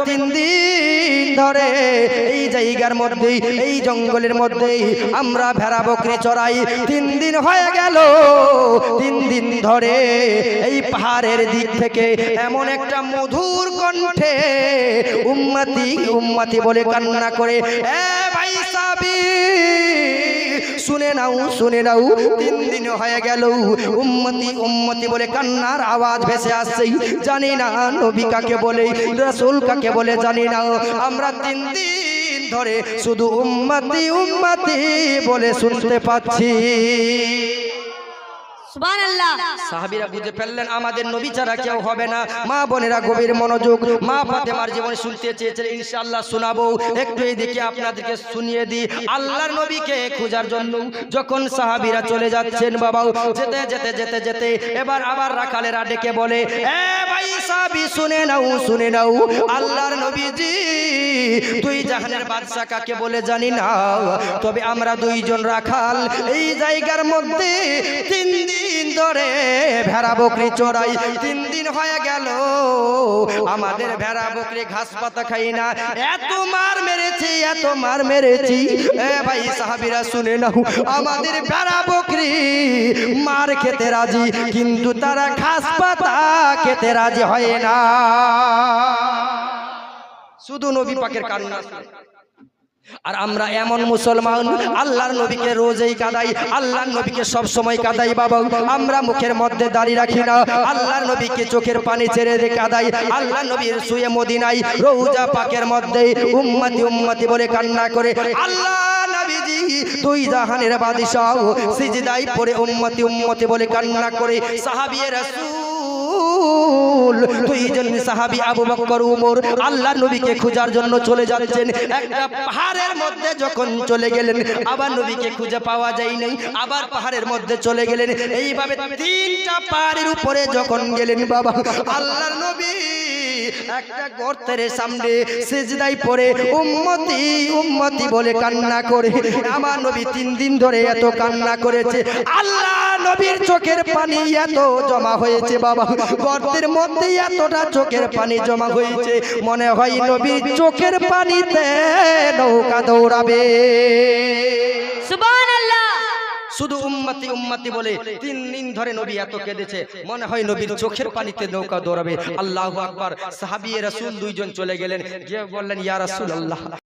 তিন দিন ধরে এই জায়গার মধ্যেই, এই জঙ্গলের মধ্যেই আমরা ভেড়া বকরি চড়াই। 3 দিন হয়ে গেল, 3 দিন ধরে এই পাহাড়ের দিক থেকে এমন একটা মধুর কণ্ঠে উম্মতি উম্মতি বলে কান্না করে, এ ভাই সাবি শুনে নাও, শুনে নাও, 3 দিন হয়ে গেল উম্মতি উম্মতি বলে কান্নার আওয়াজ ভেসে আসছে। জানি না নবী কাকে বলে, রাসূল কাকে বলে জানি না, আমরা 3 দিন ধরে শুধু উম্মতি উম্মতি বলে শুনতে পাচ্ছি। সুবহানাল্লাহ। সাহাবীরা বুঝে ফেললেন আমাদের নবী ছাড়া কেউ হবে না। মা বোনেরা গভীর মনোযোগ, মা ফাতেমার জীবন শুনতে চেয়েছিলেন, ইনশাআল্লাহ শোনাবো। একটু এইদিকে আপনাদেরকে শুনিয়ে দিই। আল্লাহর নবীকে খোঁজার জন্য যখন সাহাবীরা চলে যাচ্ছেন, বাবা যেতে যেতে যেতে যেতে এবার আবার রাখালেরা ডেকে বলে, এ ভাই সাহাবী শুনে নাও, শুনে নাও, আল্লাহর নবীজি তুই জাহানের বাদশা কাকে বলে জানি না, তবে আমরা 2 জন রাখাল এই জায়গার মধ্যে 3 দিন ধরে ভেড়া বকরি চড়াই। 3 দিন হয়ে গেল আমাদের ভেড়া বকরি ঘাস পাতা খাই না, এত মার মেরেছি, এত মার মেরেছি। এ ভাই সাহাবীরা শুনে নাও, আমাদের ভেড়া বকরি মার খেতে রাজি, কিন্তু তারা ঘাস পাতা খেতে রাজি হয় না। শুধু নবী পাকের কান্না। আর আমরা এমন মুসলমান, আল্লাহর নবীকে রোজই কাঁদাই, আল্লাহর নবীকে সব সময় কাঁদাই বাবা। আমরা মুখের মধ্যে দাড়ি রাখি না, আল্লাহর নবীকে চোখের পানি ছেড়ে দিয়ে কাঁদাই। আল্লাহর নবীর শুয়ে মদিনায় রওজা পাকের মধ্যে উম্মতি উম্মতি বলে কান্না করে, আল্লাহ নবীজি তুই জাহানের বাদশা, সিজদায় পড়ে উম্মতি উম্মতি বলে কান্না করে। সাহাবী রাসূল 2 জন সাহাবী আবু বকর ওমর আল্লাহর নবীকে খোঁজার জন্য চলে যাচ্ছেন। একটা পাহাড়ের মধ্যে যখন চলে গেলেন, আবার নবীকে খুঁজে পাওয়া যায় নাই, আবার পাহাড়ের মধ্যে চলে গেলেন। এইভাবে 3টা পাহাড়ের উপরে যখন গেলেন বাবা, আল্লাহর নবী একটা গর্তের সামনে সিজদায় পড়ে উম্মতি উম্মতি বলে কান্না করে। আমার নবী 3 দিন ধরে এত কান্না করেছে, আল্লাহ নবীর চোখের পানি এত জমা হয়েছে বাবা, গর্তের মধ্যে এতটা চোখের পানি জমা হয়েছে, মনে হয় নবীর চোখের পানিতে নৌকা দৌড়াবে। সুবহানাল্লাহ। শুধু উম্মতি উম্মতি বলে 3 দিন ধরে নবী এত কেঁদেছে, মনে হয় নবীর চোখের পানিতে নৌকা দৌড়াবে। আল্লাহু আকবার। সাহাবী রাসূল 2 জন চলে গেলেন, গিয়ে বললেন, ইয়া রাসূলুল্লাহ